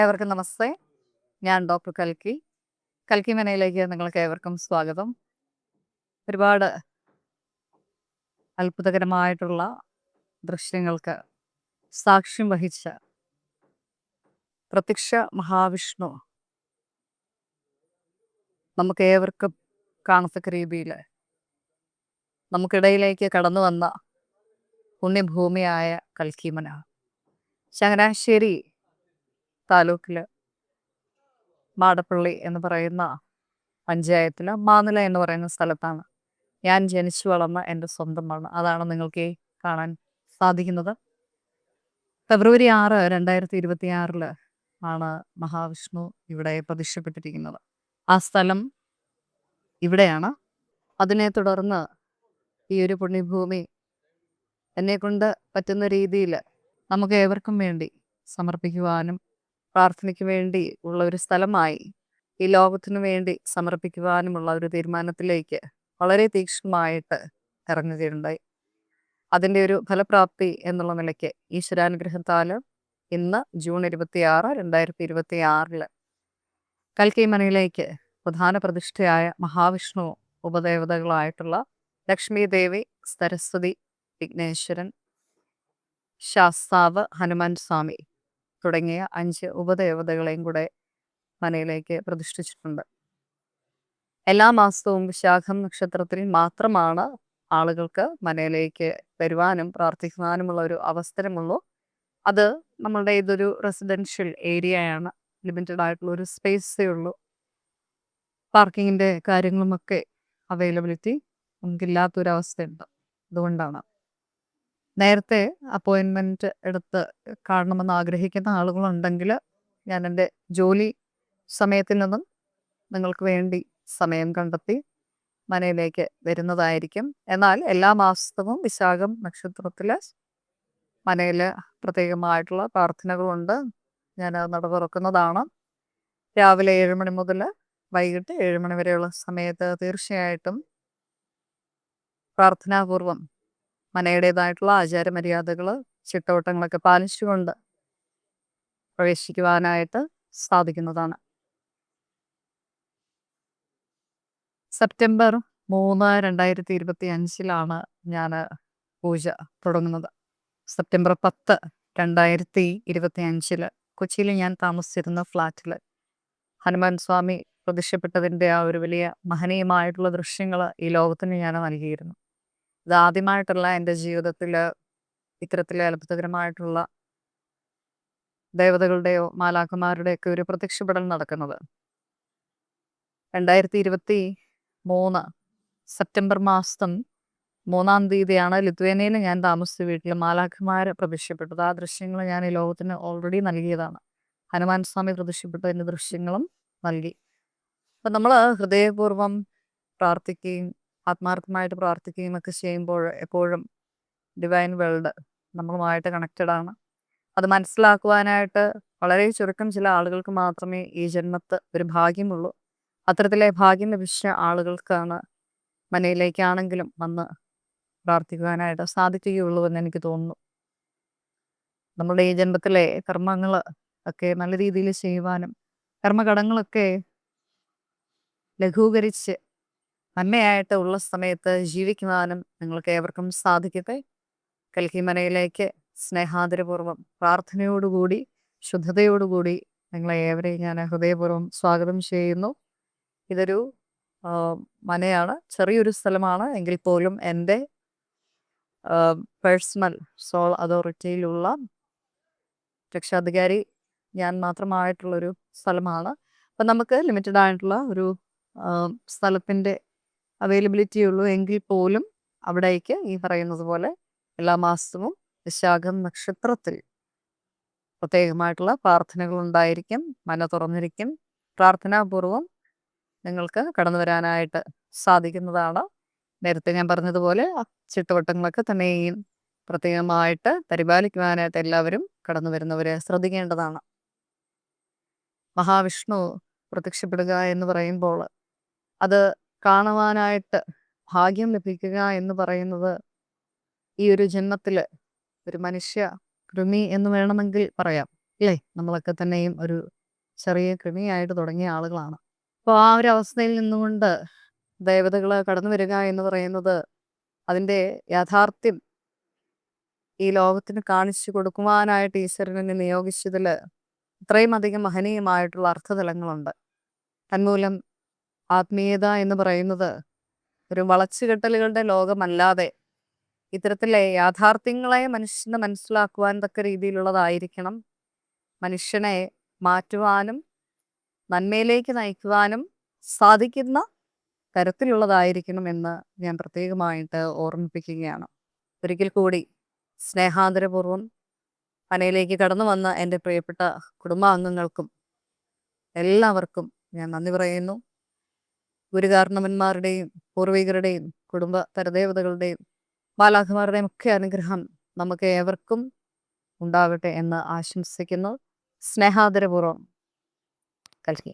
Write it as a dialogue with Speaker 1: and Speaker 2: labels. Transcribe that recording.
Speaker 1: ഏവർക്കും നമസ്തേ. ഞാൻ ഡോക്ടർ കൽക്കി. കൽക്കി മനയിലേക്ക് നിങ്ങൾക്ക് ഏവർക്കും സ്വാഗതം. ഒരുപാട് അത്ഭുതകരമായിട്ടുള്ള ദൃശ്യങ്ങൾക്ക് സാക്ഷ്യം വഹിച്ച പ്രത്യക്ഷ മഹാവിഷ്ണു നമുക്ക് ഏവർക്കും കാണത്തക്ക രീതിയിൽ നമുക്കിടയിലേക്ക് കടന്നു വന്ന പുണ്യഭൂമിയായ കൽക്കിമന ചങ്ങനാശ്ശേരി താലൂക്കിൽ മാടപ്പള്ളി എന്ന് പറയുന്ന പഞ്ചായത്തിൽ മാനില എന്ന് പറയുന്ന സ്ഥലത്താണ് ഞാൻ ജനിച്ചു വളർന്ന എൻ്റെ സ്വന്തം മണ്ണ്. അതാണ് നിങ്ങൾക്ക് കാണാൻ സാധിക്കുന്നത്. ഫെബ്രുവരി 6, 2026 ആണ് മഹാവിഷ്ണു ഇവിടെ പ്രത്യക്ഷപ്പെട്ടിരിക്കുന്നത്. ആ സ്ഥലം ഇവിടെയാണ്. അതിനെ തുടർന്ന് ഈ ഒരു പുണ്യഭൂമി എന്നെക്കൊണ്ട് പറ്റുന്ന രീതിയിൽ നമുക്ക് ഏവർക്കും വേണ്ടി സമർപ്പിക്കുവാനും പ്രാർത്ഥനയ്ക്ക് വേണ്ടി ഉള്ള ഒരു സ്ഥലമായി ഈ ലോകത്തിനു വേണ്ടി സമർപ്പിക്കുവാനുമുള്ള ഒരു തീരുമാനത്തിലേക്ക് വളരെ തീക്ഷ്ണമായിട്ട് ഇറങ്ങുകയുണ്ടായി. അതിൻ്റെ ഒരു ഫലപ്രാപ്തി എന്നുള്ള നിലയ്ക്ക് ഈശ്വരാനുഗ്രഹത്താൽ ഇന്ന് ജൂൺ 26, 2026 കൽക്കി മനയിലേക്ക് പ്രധാന പ്രതിഷ്ഠയായ മഹാവിഷ്ണു ഉപദേവതകളായിട്ടുള്ള ലക്ഷ്മി ദേവി, സരസ്വതി, വിഘ്നേശ്വരൻ, ശാസ്താവ്, ഹനുമാൻ സ്വാമി തുടങ്ങിയ 5 ഉപദേവതകളെയും കൂടെ മനയിലേക്ക് പ്രതിഷ്ഠിച്ചിട്ടുണ്ട്. എല്ലാ മാസവും വിശാഖം നക്ഷത്രത്തിൽ മാത്രമാണ് ആളുകൾക്ക് മനയിലേക്ക് വരുവാനും പ്രാർത്ഥിക്കുവാനുമുള്ള ഒരു അവസരമുള്ളൂ. അത് നമ്മളുടെ ഇതൊരു റെസിഡൻഷ്യൽ ഏരിയയാണ്. ലിമിറ്റഡ് ആയിട്ടുള്ള ഒരു സ്പേസേ ഉള്ളൂ. പാർക്കിങ്ങിൻ്റെ കാര്യങ്ങളുമൊക്കെ അവൈലബിലിറ്റി നമുക്കില്ലാത്തൊരവസ്ഥയുണ്ട്. അതുകൊണ്ടാണ് നേരത്തെ അപ്പോയിൻമെൻറ്റ് എടുത്ത് കാണണമെന്ന് ആഗ്രഹിക്കുന്ന ആളുകളുണ്ടെങ്കിൽ ഞാൻ എൻ്റെ ജോലി സമയത്തിൽ നിന്നും നിങ്ങൾക്ക് വേണ്ടി സമയം കണ്ടെത്തി മനയിലേക്ക് വരുന്നതായിരിക്കും. എന്നാൽ എല്ലാ മാസവും വിശാഖം നക്ഷത്രത്തിൽ മനയിൽ പ്രത്യേകമായിട്ടുള്ള പ്രാർത്ഥനകളുണ്ട്. ഞാൻ നട തുറക്കുന്നതാണ്. രാവിലെ 7 മണി മുതൽ വൈകിട്ട് 7 മണി വരെയുള്ള സമയത്ത് തീർച്ചയായിട്ടും പ്രാർത്ഥനാപൂർവം മനയുടേതായിട്ടുള്ള ആചാരമര്യാദകൾ, ചിട്ടവട്ടങ്ങളൊക്കെ പാലിച്ചുകൊണ്ട് പ്രവേശിക്കുവാനായിട്ട് സാധിക്കുന്നതാണ്. സെപ്റ്റംബർ 3, 2025 ഞാൻ പൂജ തുടങ്ങുന്നത്. സെപ്റ്റംബർ 10, 2025 കൊച്ചിയിൽ ഞാൻ താമസിച്ചിരുന്ന ഫ്ലാറ്റിൽ ഹനുമാൻ സ്വാമി പ്രത്യക്ഷപ്പെട്ടതിൻ്റെ ആ ഒരു വലിയ മഹനീയമായിട്ടുള്ള ദൃശ്യങ്ങൾ ഈ ലോകത്തിന് ഞാൻ നൽകിയിരുന്നു. ഇതാദ്യമായിട്ടുള്ള എൻ്റെ ജീവിതത്തിൽ ഇത്തരത്തിലെ അത്ഭുതകരമായിട്ടുള്ള ദേവതകളുടെയോ മാലാഖമാരുടെയൊക്കെ ഒരു പ്രത്യക്ഷപ്പെടൽ നടക്കുന്നത്. 2023 സെപ്റ്റംബർ മാസം 3-ാം തീയതിയാണ് ലിത്വേനിയയിൽ ഞാൻ താമസിച്ച വീട്ടിൽ മാലാഖമാർ പ്രത്യക്ഷപ്പെട്ടത്. ആ ദൃശ്യങ്ങൾ ഞാൻ ഈ ലോകത്തിന് ഓൾറെഡി നൽകിയതാണ്. ഹനുമാൻ സ്വാമി പ്രത്യക്ഷപ്പെട്ടതിൻ്റെ ദൃശ്യങ്ങളും നൽകി. അപ്പം നമ്മൾ ഹൃദയപൂർവ്വം പ്രാർത്ഥിക്കുകയും ആത്മാർത്ഥമായിട്ട് പ്രാർത്ഥിക്കുകയും ഒക്കെ ചെയ്യുമ്പോൾ എപ്പോഴും ഡിവൈൻ വേൾഡ് നമ്മളുമായിട്ട് കണക്റ്റഡ് ആണ്. അത് മനസ്സിലാക്കുവാനായിട്ട് വളരെ ചുരുക്കം ചില ആളുകൾക്ക് മാത്രമേ ഈ ജന്മത്ത് ഒരു ഭാഗ്യമുള്ളൂ. അത്തരത്തിലെ ഭാഗ്യം ലഭിച്ച ആളുകൾക്കാണ് മനയിലേക്കാണെങ്കിലും വന്ന് പ്രാർത്ഥിക്കുവാനായിട്ട് സാധിക്കുകയുള്ളൂ എന്ന് എനിക്ക് തോന്നുന്നു. നമ്മളുടെ ഈ ജന്മത്തിലെ കർമ്മങ്ങൾ ഒക്കെ നല്ല രീതിയിൽ ചെയ്യുവാനും കർമ്മകടങ്ങളൊക്കെ ലഘൂകരിച്ച് നന്മയായിട്ട് ഉള്ള സമയത്ത് ജീവിക്കുവാനും നിങ്ങൾക്ക് ഏവർക്കും സാധിക്കട്ടെ. കൽക്കി മനയിലേക്ക് സ്നേഹാദരപൂർവ്വം പ്രാർത്ഥനയോടുകൂടി ശുദ്ധതയോടുകൂടി നിങ്ങളെ ഏവരെയും ഞാൻ ഹൃദയപൂർവ്വം സ്വാഗതം ചെയ്യുന്നു. ഇതൊരു മനയാണ്, ചെറിയൊരു സ്ഥലമാണ്. എങ്കിൽ പോലും എൻ്റെ പേഴ്സണൽ സോൾ അതോറിറ്റിയിലുള്ള രക്ഷാധികാരി ഞാൻ മാത്രമായിട്ടുള്ളൊരു സ്ഥലമാണ്. അപ്പം നമുക്ക് ലിമിറ്റഡ് ആയിട്ടുള്ള ഒരു സ്ഥലത്തിൻ്റെ അവൈലബിലിറ്റി ഉള്ളൂ. എങ്കിൽ പോലും അവിടേക്ക് ഈ പറയുന്നത് പോലെ എല്ലാ മാസവും വിശാഖം നക്ഷത്രത്തിൽ പ്രത്യേകമായിട്ടുള്ള പ്രാർത്ഥനകൾ ഉണ്ടായിരിക്കും. മന തുറന്നിരിക്കും. പ്രാർത്ഥനാപൂർവം നിങ്ങൾക്ക് കടന്നു വരാനായിട്ട് സാധിക്കുന്നതാണ്. നേരത്തെ ഞാൻ പറഞ്ഞതുപോലെ ചിട്ടവട്ടങ്ങളൊക്കെ തന്നെയും പ്രത്യേകമായിട്ട് പരിപാലിക്കുവാനായിട്ട് എല്ലാവരും കടന്നു വരുന്നവരെ ശ്രദ്ധിക്കേണ്ടതാണ്. മഹാവിഷ്ണു പ്രത്യക്ഷപ്പെടുക എന്ന് പറയുമ്പോൾ അത് കാണുവാനായിട്ട് ഭാഗ്യം ലഭിക്കുക എന്ന് പറയുന്നത് ഈ ഒരു ജന്മത്തിൽ ഒരു മനുഷ്യ കൃമി എന്ന് വേണമെങ്കിൽ പറയാം. അല്ലേ? നമ്മളൊക്കെ തന്നെയും ഒരു ചെറിയ കൃമിയായിട്ട് തുടങ്ങിയ ആളുകളാണ്. അപ്പോൾ ആ ഒരു അവസ്ഥയിൽ നിന്നുകൊണ്ട് ദേവതകൾ കടന്നു വരിക എന്ന് പറയുന്നത് അതിൻ്റെ യാഥാർത്ഥ്യം ഈ ലോകത്തിന് കാണിച്ചു കൊടുക്കുവാനായിട്ട് ഈശ്വരനെ നിയോഗിച്ചതിൽ ഇത്രയും അധികം മഹനീയമായിട്ടുള്ള അർത്ഥതലങ്ങളുണ്ട്. തന്മൂലം ആത്മീയത എന്ന് പറയുന്നത് ഒരു വളച്ചുകെട്ടലുകളുടെ ലോകമല്ലാതെ ഇത്തരത്തിലെ യാഥാർത്ഥ്യങ്ങളെ മനുഷ്യന് മനസ്സിലാക്കുവാൻ തക്ക രീതിയിലുള്ളതായിരിക്കണം. മനുഷ്യനെ മാറ്റുവാനും നന്മയിലേക്ക് നയിക്കുവാനും സാധിക്കുന്ന തരത്തിലുള്ളതായിരിക്കണം എന്ന് ഞാൻ പ്രത്യേകമായിട്ട് ഓർമ്മിപ്പിക്കുകയാണ്. ഒരിക്കൽ കൂടി സ്നേഹാദരപൂർവ്വം മനയിലേക്ക് കടന്നു വന്ന എൻ്റെ പ്രിയപ്പെട്ട കുടുംബാംഗങ്ങൾക്കും എല്ലാവർക്കും ഞാൻ നന്ദി പറയുന്നു. ഗുരുകാരണവന്മാരുടെയും പൂർവികരുടെയും കുടുംബ പരദേവതകളുടെയും മാലാഖമാരുടെയും ഒക്കെ അനുഗ്രഹം നമുക്ക് ഏവർക്കും ഉണ്ടാകട്ടെ എന്ന് ആശംസിക്കുന്നു. സ്നേഹാദരപൂർവ്വം കൽക്കി.